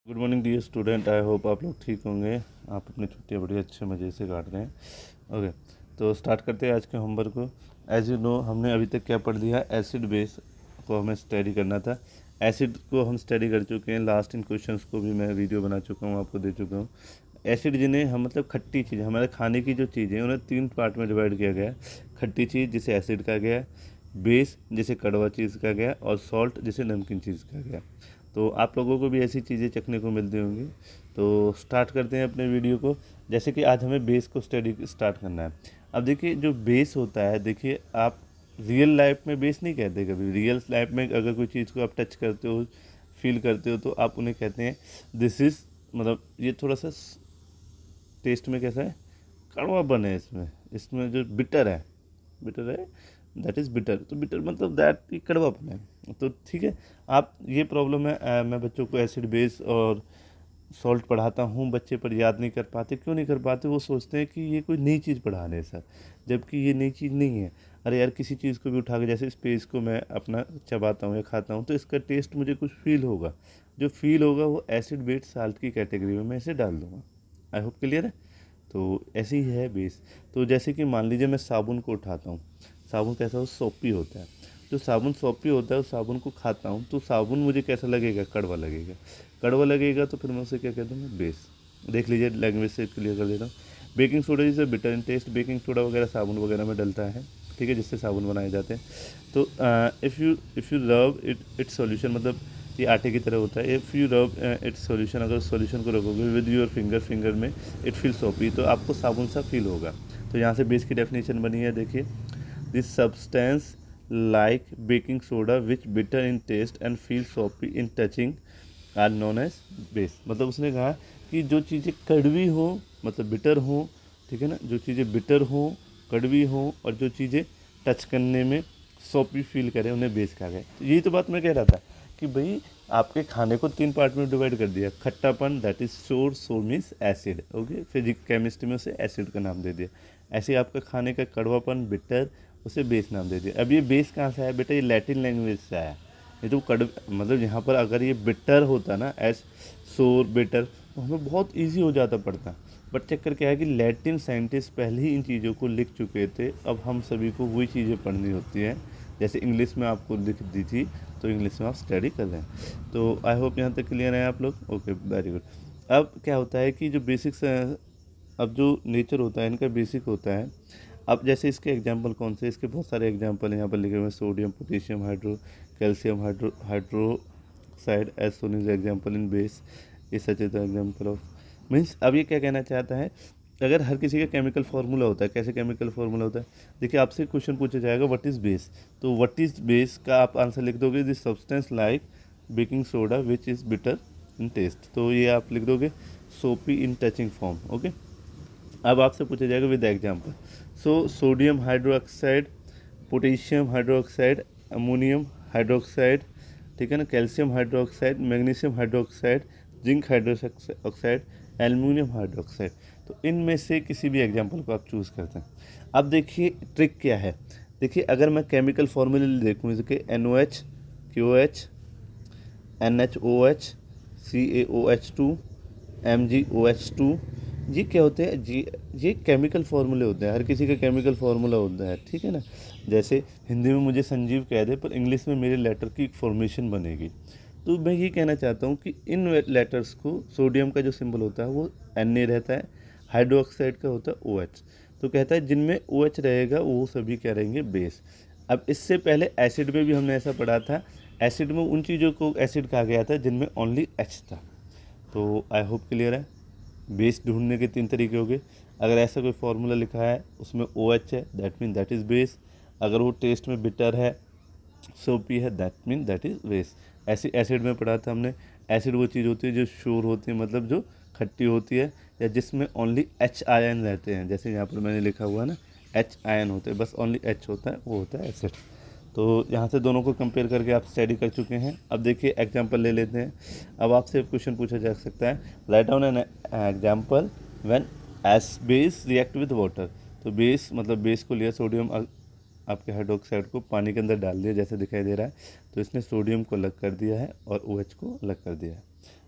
Good morning dear student. I hope आप लोग ठीक होंगे। आप अपनी छुट्टियां बड़े अच्छे मज़े से काट रहे हैं। ओके, तो स्टार्ट करते हैं आज के होमवर्क को। एज यू नो, हमने अभी तक क्या पढ़ लिया? एसिड बेस को हमें स्टडी करना था। एसिड को हम स्टडी कर चुके हैं। लास्ट इन क्वेश्चंस को भी मैं वीडियो बना चुका हूँ, आपको दे चुका हूँ। एसिड जिन्हें हम मतलब खट्टी चीज़, हमारे खाने की जो चीज़ें हैं उन्हें 3 पार्ट में डिवाइड किया गया है। खट्टी चीज़ जिसे एसिड कहा गया है, बेस जिसे कड़वा चीज़ कहा गया, और सॉल्ट जिसे नमकीन चीज़ कहा गया। तो आप लोगों को भी ऐसी चीज़ें चखने को मिलती होंगी। तो स्टार्ट करते हैं अपने वीडियो को। जैसे कि आज हमें बेस को स्टडी स्टार्ट करना है। अब देखिए, जो बेस होता है, देखिए आप रियल लाइफ में बेस नहीं कहते कभी। रियल लाइफ में अगर कोई चीज़ को आप टच करते हो, फील करते हो, तो आप उन्हें कहते हैं दिस इज़, मतलब ये थोड़ा सा टेस्ट में कैसा है, कड़वापन है इसमें। इसमें जो बिटर है, बिटर है, दैट इज़ बिटर। तो बिटर मतलब दैट कड़वापन है। तो ठीक है, आप ये प्रॉब्लम है। मैं बच्चों को एसिड बेस और सॉल्ट पढ़ाता हूँ, बच्चे पर याद नहीं कर पाते। क्यों नहीं कर पाते? वो सोचते हैं कि ये कोई नई चीज़ पढ़ा रहे हैं सर, जबकि ये नई चीज़ नहीं है। अरे यार, किसी चीज़ को भी उठा के, जैसे स्पेस को मैं अपना चबाता हूँ या खाता हूँ, तो इसका टेस्ट मुझे कुछ फील होगा। जो फील होगा वो एसिड बेस साल्ट की कैटेगरी में मैं इसे डाल दूँगा। आई होप क्लियर है। तो ऐसे ही है बेस। तो जैसे कि मान लीजिए मैं साबुन को उठाता हूँ। साबुन कैसा हो, सोपी होता है। जो साबुन सोपी होता है, उस साबुन को खाता हूँ तो साबुन मुझे कैसा लगेगा? कड़वा लगेगा। कड़वा लगेगा तो फिर मैं उसे क्या कहता हूँ? बेस। देख लीजिए, लैंग्वेज से क्लियर कर देता हूँ। Baking soda is bitter in taste. Baking soda वगैरह साबुन वगैरह में डलता है, ठीक है, जिससे साबुन बनाए जाते हैं। तो if you rub it's solution, मतलब ये आटे की तरह होता है। If you rub it's solution, अगर सॉल्यूशन को रखोगे विद योर फिंगर में, इट फील सोपी, तो आपको साबुन सा फील होगा। तो यहाँ से बेस की डेफिनेशन बनी है, देखिए। This substance like baking soda which bitter in taste and feel soapy in touching are known as base. मतलब उसने कहा कि जो चीज़ें कड़वी हो, मतलब बिटर हो, ठीक है ना, जो चीज़ें बिटर हो, कड़वी हो, और जो चीज़ें टच करने में सोपी फील करें, उन्हें बेस कहा गया। तो यही तो बात मैं कह रहा था कि भाई आपके खाने को 3 पार्ट में डिवाइड कर दिया। खट्टापन, that is sour, sour means acid, okay. Physic chemistry में उसे एसिड का नाम दे दिया। ऐसे ही आपका खाने का कड़वापन, बिटर, उसे बेस नाम दे दिया। अब ये बेस कहाँ से आया बेटा? ये लैटिन लैंग्वेज से आया। ये तो मतलब यहाँ पर अगर ये बिटर होता ना, एस सोर बिटर, तो हमें बहुत ईजी हो जाता पढ़ना। बट चक्कर क्या है कि लैटिन साइंटिस्ट पहले ही इन चीज़ों को लिख चुके थे। अब हम सभी को वही चीज़ें पढ़नी होती हैं। जैसे इंग्लिश में आपको लिख दी थी, तो इंग्लिश में आप स्टडी कर रहे हैं। तो आई होप यहाँ तक क्लियर है आप लोग। Okay, very good. अब क्या होता है कि जो बेसिक्स, अब जो नेचर होता है इनका बेसिक होता है। अब जैसे इसके एग्जांपल कौन से? इसके बहुत सारे एग्जांपल यहाँ पर लिखे हुए हैं। Sodium, potassium, hydro, calcium hydroxide as soon is example in base is such is example of. Means अब ये क्या कहना चाहता है? अगर हर किसी का केमिकल फार्मूला होता है, कैसे केमिकल फार्मूला होता है? देखिए, आपसे क्वेश्चन पूछा जाएगा व्हाट इज़ बेस, तो व्हाट इज़ बेस का आप आंसर लिख दोगे this substance like baking soda which is bitter in taste. तो ये आप लिख दोगे सोपी इन टचिंग फॉर्म, ओके। अब आपसे पूछा जाएगा with example. So sodium hydroxide, potassium hydroxide, ammonium hydroxide, ठीक है ना, calcium hydroxide, magnesium hydroxide, zinc hydroxide, aluminium hydroxide. तो इनमें से किसी भी एग्जांपल को आप चूज़ करते हैं। अब देखिए ट्रिक क्या है। देखिए, अगर मैं केमिकल फॉर्मूले देखूँ, इसके NOH, QOH, NHOH, CaOH2, MgOH2, ये क्या होते हैं जी? ये केमिकल फार्मूले होते हैं। हर किसी का केमिकल फार्मूला होता है, ठीक है ना। जैसे हिंदी में मुझे संजीव कह दे, पर इंग्लिश में मेरे लेटर की एक फॉर्मेशन बनेगी। तो मैं ये कहना चाहता हूँ कि इन लेटर्स को, सोडियम का जो सिंबल होता है वो Na रहता है, हाइड्रोक्साइड का होता है OH। तो कहता है जिनमें OH रहेगा वो सभी क्या रहेंगे? बेस। अब इससे पहले एसिड में भी हमने ऐसा पढ़ा था। एसिड में उन चीज़ों को एसिड कहा गया था जिनमें ओनली H था। तो आई होप क्लियर है। बेस ढूंढने के 3 तरीके हो गए। अगर ऐसा कोई फार्मूला लिखा है उसमें OH है, that mean that is base. अगर वो टेस्ट में बिटर है, सोपी है, that mean that is base. ऐसे एसिड में पढ़ा था हमने। एसिड वो चीज़ होती है जो श्योर होती है, मतलब जो खट्टी होती है, या जिसमें ओनली H आयन रहते हैं। जैसे यहाँ पर मैंने लिखा हुआ है ना, H आयन होते हैं, बस ओनली H होता है, वो होता है एसिड। तो यहाँ से दोनों को कंपेयर करके आप स्टडी कर चुके हैं। अब देखिए एग्जांपल ले लेते हैं। अब आपसे क्वेश्चन पूछा जा सकता है, write down an example when S base react with water. तो बेस मतलब बेस को लिया, सोडियम आपके हाइड्रोक्साइड को पानी के अंदर डाल दिया, जैसे दिखाई दे रहा है। तो इसने सोडियम को अलग कर दिया है और OH को अलग कर दिया है।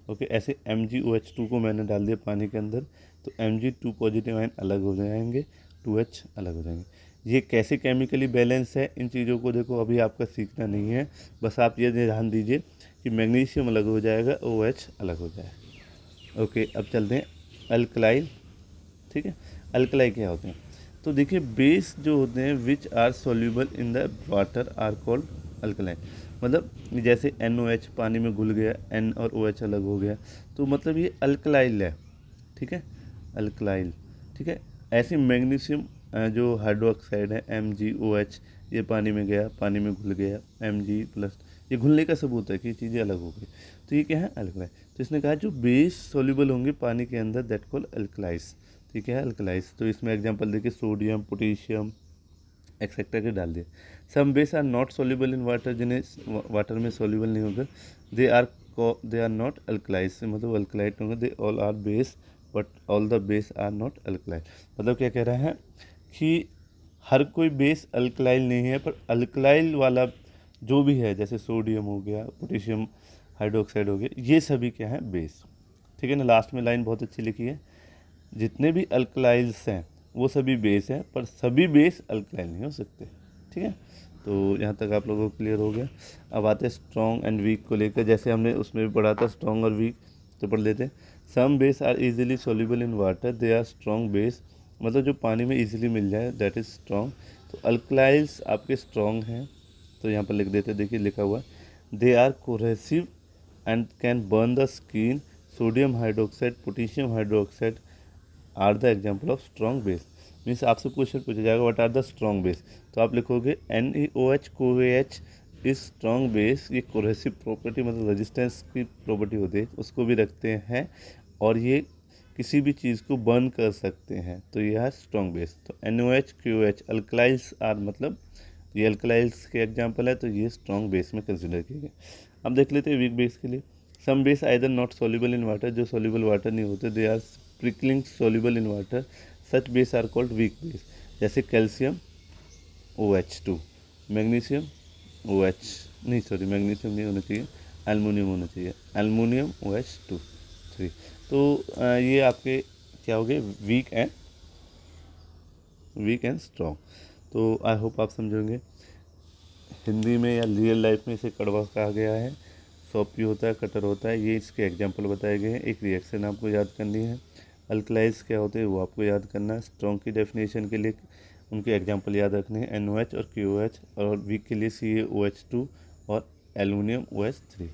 ओके, ऐसे MgOH2 को मैंने डाल दिया पानी के अंदर, तो Mg2 पॉजिटिव आयन अलग हो जाएंगे, 2H अलग हो जाएंगे। ये कैसे केमिकली बैलेंस है, इन चीज़ों को देखो अभी आपका सीखना नहीं है, बस आप ये ध्यान दीजिए कि मैग्नीशियम अलग हो जाएगा, OH अलग हो जाएगा। ओके, अब चलते हैं अल्कलाइल। ठीक है, अल्कलाई क्या होते हैं? तो देखिए बेस जो होते हैं which are soluble in the water are called alkaline. मतलब जैसे NOH पानी में घुल गया, N और OH अलग हो गया, तो मतलब ये अल्कलाइल है। ठीक है, अल्कलाइल। ठीक है, ऐसे मैग्नीशियम जो हाइड्रोक्साइड है MgOH, ये पानी में गया, पानी में घुल गया, Mg+, ये घुलने का सबूत है कि ये चीज़ें अलग हो गई, तो ये क्या है? अल्कलाइन। तो इसने कहा जो बेस सोल्यूबल होंगे पानी के अंदर दैट कॉल अल्कलाइज। ठीक है, अल्कलाइज। तो इसमें एग्जांपल देखिए सोडियम, पोटेशियम एक्सेट्रा के डाल दिए। Some base are not soluble in water, जिन्हें वाटर में सोल्यूबल नहीं होगा, दे आर नॉट अल्कलाइज, मतलब अल्कलाइट होंगे, they all are base but all the base are not alkali. मतलब क्या कह रहा है कि हर कोई बेस अल्कलाइल नहीं है, पर अल्कलाइल वाला जो भी है, जैसे सोडियम हो गया, पोटेशियम हाइड्रोक्साइड हो गया, ये सभी क्या है? बेस। ठीक है ना, लास्ट में लाइन बहुत अच्छी लिखी है, जितने भी अल्कलाइल्स हैं वो सभी बेस हैं, पर सभी बेस अल्कलाइल नहीं हो सकते। ठीक है, तो यहाँ तक आप लोगों को क्लियर हो गया। अब आते हैं स्ट्रॉन्ग एंड वीक को लेकर, जैसे हमने उसमें भी पढ़ा था स्ट्रॉन्ग और वीक, तो पढ़ लेते हैं। Some base are easily soluble in water, they are strong base, मतलब जो पानी में इजीली मिल जाए दैट इज़ स्ट्रॉन्ग। तो अल्कलाइल्स आपके स्ट्रॉन्ग हैं, तो यहाँ पर लिख देते हैं, देखिए लिखा हुआ है they are cohesive and can burn the skin, sodium hydroxide, potassium hydroxide are the example of strong base. Means आपसे क्वेश्चन पूछा जाएगा what are the strong base, तो आप लिखोगे NeOH CoAH is strong base. ये कोहेसिव प्रॉपर्टी मतलब resistance की property होती है, उसको भी रखते हैं, और ये किसी भी चीज़ को बर्न कर सकते हैं, तो ये है स्ट्रॉन्ग बेस। तो NOH QOH अल्कलाइल्स आर, मतलब ये अल्कलाइल्स के एग्जाम्पल है, तो ये स्ट्रॉन्ग बेस में कंसिडर किए गए। अब देख लेते हैं वीक बेस के लिए। Some base either not soluble in water, जो सोल्यूबल वाटर नहीं होते, they are sparingly soluble in water, such base are called weak base. जैसे कैल्शियम OH2, मैग्नीशियम OH, नहीं सॉरी मैग्नीशियम नहीं होना चाहिए, एल्युमिनियम होना चाहिए, एल्युमिनियम OH2 3। तो ये आपके क्या हो गए? Weak and strong. तो आई होप आप समझोगे। हिंदी में या रियल लाइफ में इसे कड़वा कहा गया है, सॉपी होता है, कटर होता है, ये इसके एग्जाम्पल बताए गए हैं। एक रिएक्शन आपको याद करनी है, अल्कलाइज क्या होते हैं वो आपको याद करना है। स्ट्रॉन्ग की डेफिनेशन के लिए उनके एग्जाम्पल याद रखने हैं, NOH और QOH, और वीक के लिए CaOH2 और एल्युमिनियम OH3।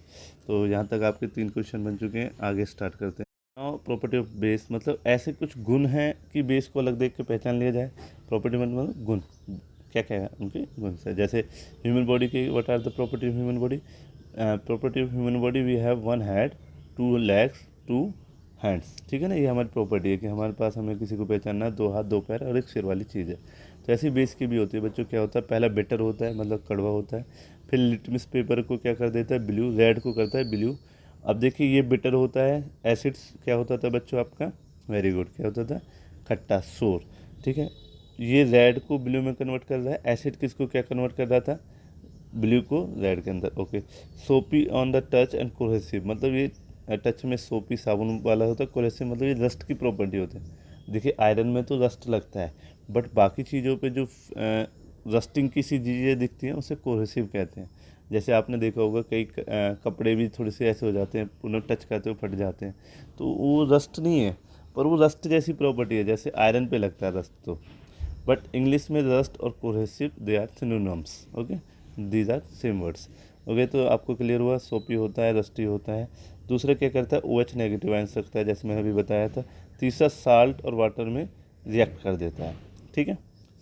तो यहाँ तक आपके 3 क्वेश्चन बन चुके हैं, आगे स्टार्ट करते हैं। नाउ प्रॉपर्टी ऑफ बेस, मतलब ऐसे कुछ गुण हैं कि बेस को अलग देख के पहचान लिया जाए। प्रॉपर्टी मतलब गुण, क्या क्या है उनके गुण से। जैसे ह्यूमन बॉडी की what are the property of human body? Property of human body, we have 1 head, 2 legs, 2 hands. ठीक है ना, ये हमारी प्रॉपर्टी है कि हमारे पास, हमें किसी को पहचानना है, 2 हाथ 2 पैर और एक सिर वाली चीज़ है। तो ऐसी बेस की भी होती है बच्चों। क्या होता है? पहला बेटर होता है, मतलब कड़वा होता है, फिर लिटमस पेपर को क्या कर देता है? ब्लू, रेड को करता है ब्लू। अब देखिए ये बिटर होता है, एसिड्स क्या होता था बच्चों आपका? वेरी गुड, क्या होता था? खट्टा, सोर। ठीक है, ये रेड को ब्लू में कन्वर्ट कर रहा है, एसिड किसको क्या कन्वर्ट कर रहा था? ब्लू को रेड के अंदर। ओके, सोपी on the touch and cohesive, मतलब ये टच में सोपी साबुन वाला होता है, कोहेसिव मतलब ये रस्ट की प्रॉपर्टी होती है। देखिए आयरन में तो रस्ट लगता है, बट बाकी चीज़ों पे जो रस्टिंग की सी चीज़ें दिखती हैं उसे कोहेसिव कहते हैं। जैसे आपने देखा होगा कई कपड़े भी थोड़े से ऐसे हो जाते हैं, उन्हें टच करते हुए फट जाते हैं, तो वो रस्ट नहीं है, पर वो रस्ट जैसी प्रॉपर्टी है, जैसे आयरन पे लगता है रस्ट। तो बट इंग्लिश में रस्ट और cohesive they are synonyms. Okay, these are same words. Okay, तो आपको क्लियर हुआ, सोपी होता है, रस्टी होता है। दूसरा क्या करता है? OH नेगेटिव आयंस रखता है, जैसे मैंने अभी बताया था। तीसरा साल्ट और वाटर में रिएक्ट कर देता है। ठीक है,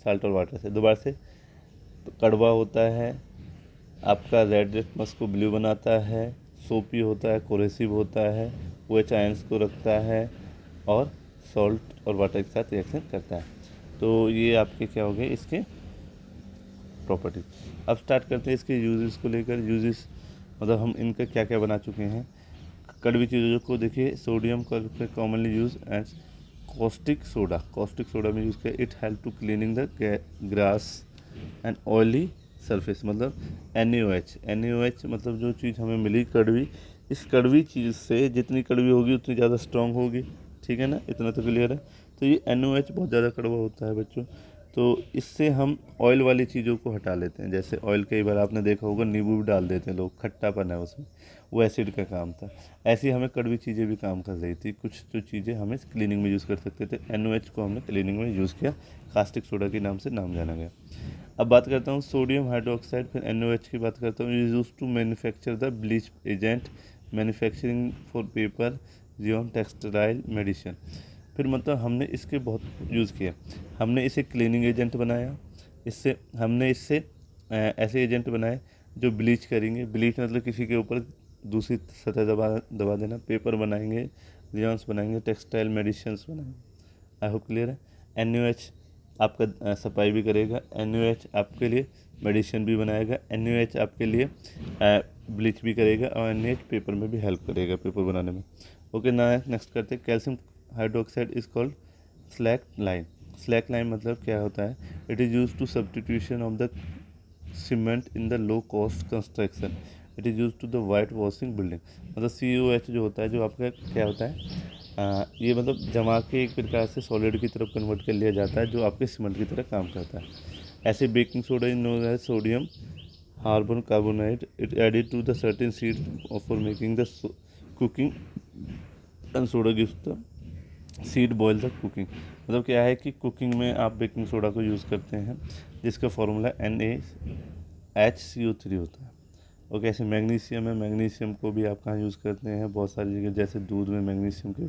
साल्ट और वाटर से दोबारा से। तो कड़वा होता है आपका, रेड लिटमस को ब्लू बनाता है, सोपी होता है, कोहेसिव होता है, OH आयंस को रखता है, और सॉल्ट और वाटर के साथ रिएक्शन करता है। तो ये आपके क्या हो गए इसके प्रॉपर्टी। अब स्टार्ट करते हैं इसके यूजेस को लेकर। यूजेस मतलब हम इनका क्या क्या बना चुके हैं। कड़वी चीज़ों को देखिए, सोडियम का commonly use as caustic soda में यूज़ किया। It help to cleaning the grass and oily surface, मतलब NaOH मतलब जो चीज़ हमें मिली कड़वी, इस कड़वी चीज़ से जितनी कड़वी होगी उतनी ज़्यादा स्ट्रांग होगी, ठीक है ना, इतना तो क्लियर है। तो ये NaOH बहुत ज़्यादा कड़वा होता है बच्चों, तो इससे हम ऑयल वाली चीज़ों को हटा लेते हैं। जैसे ऑयल कई बार आपने देखा होगा नींबू भी डाल देते हैं लोग, खट्टापन है उसमें, वो एसिड का काम था। ऐसे ही हमें कड़वी चीज़ें भी काम कर रही थी, कुछ जो चीज़ें हमें क्लीनिंग में यूज़ कर सकते थे, NaOH को हमने क्लीनिंग में यूज़ किया, कास्टिक सोडा के नाम से नाम जाना गया। अब बात करता हूँ सोडियम हाइड्रोक्साइड, फिर NaOH की बात करता हूँ। Use to manufacture the bleach agent, manufacturing for paper, जियोन, टेक्सटाइल, मेडिसिन। फिर मतलब हमने इसके बहुत यूज़ किया, हमने इसे क्लीनिंग एजेंट बनाया, इससे ऐसे एजेंट बनाए जो ब्लीच करेंगे। ब्लीच मतलब किसी के ऊपर दूसरी सतह दबा देना। पेपर बनाएंगे, रियॉन्स बनाएंगे, टेक्सटाइल मेडिसिन्स बनाएंगे। आई होप क्लियर है। NaOH आपका सफाई भी करेगा, NaOH आपके लिए मेडिसिन भी बनाएगा, NaOH आपके लिए ब्लीच भी करेगा, और NaOH पेपर में भी हेल्प करेगा, पेपर बनाने में। ओके ना, नेक्स्ट करते हैं। Calcium hydroxide is called slack lime. Slack lime मतलब क्या होता है? It is use to substitution of the cement in the low cost construction. It is use to the white washing building. मतलब COH जो होता है, जो आपका क्या होता है, ये मतलब जमा के एक प्रकार से सॉलिड की तरफ कन्वर्ट कर लिया जाता है, जो आपके सीमेंट की तरह काम करता है। ऐसे baking soda is known as sodium carbon carbonate, it added to the certain seeds for making the cooking, and soda gives the seed boil the cooking. मतलब क्या है कि कुकिंग में आप बेकिंग सोडा को यूज़ करते हैं, जिसका फॉर्मूला NaHCO3 होता है। और कैसे मैग्नीशियम है, मैग्नीशियम को भी आप कहाँ यूज़ करते हैं? बहुत सारी जगह, जैसे दूध में मैग्नीशियम के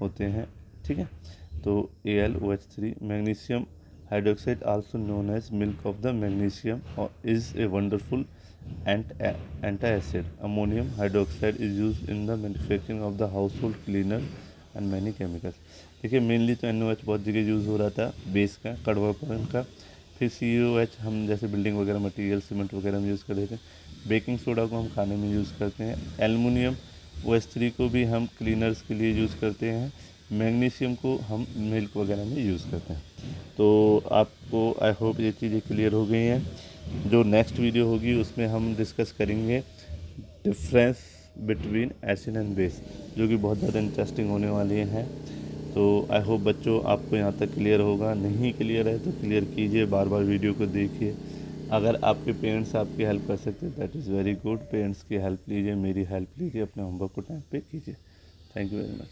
होते हैं, ठीक है। तो AlOH3, magnesium hydroxide also known as milk of the magnesium, और is a wonderful antacid. Ammonium hydroxide is use in the manufacturing of the household cleaner and many chemicals. देखिए mainly तो NaOH बहुत जगह use हो रहा था, base का, कड़वापन का। फिर COH हम जैसे बिल्डिंग वगैरह मटेरियल, सीमेंट वगैरह में यूज़ कर रहे थे। बेकिंग सोडा को हम खाने में यूज़ करते हैं। एल्युमिनियम OH3 को भी हम क्लीनर्स के लिए यूज़ करते हैं। मैग्नीशियम को हम मिल्क वगैरह में यूज़ करते हैं। तो आपको आई होप ये चीज़ें क्लियर हो गई हैं। जो नेक्स्ट वीडियो होगी उसमें हम डिस्कस करेंगे difference between acid and base, जो कि बहुत ज़्यादा इंटरेस्टिंग होने वाली हैं। तो आई होप बच्चों आपको यहाँ तक क्लियर होगा। नहीं क्लियर है तो क्लियर कीजिए, बार बार वीडियो को देखिए। अगर आपके पेरेंट्स आपकी हेल्प कर सकते हैं, that is very good. Parents की हेल्प लीजिए, मेरी हेल्प लीजिए, अपने होमवर्क को टाइम पे कीजिए। Thank you very much.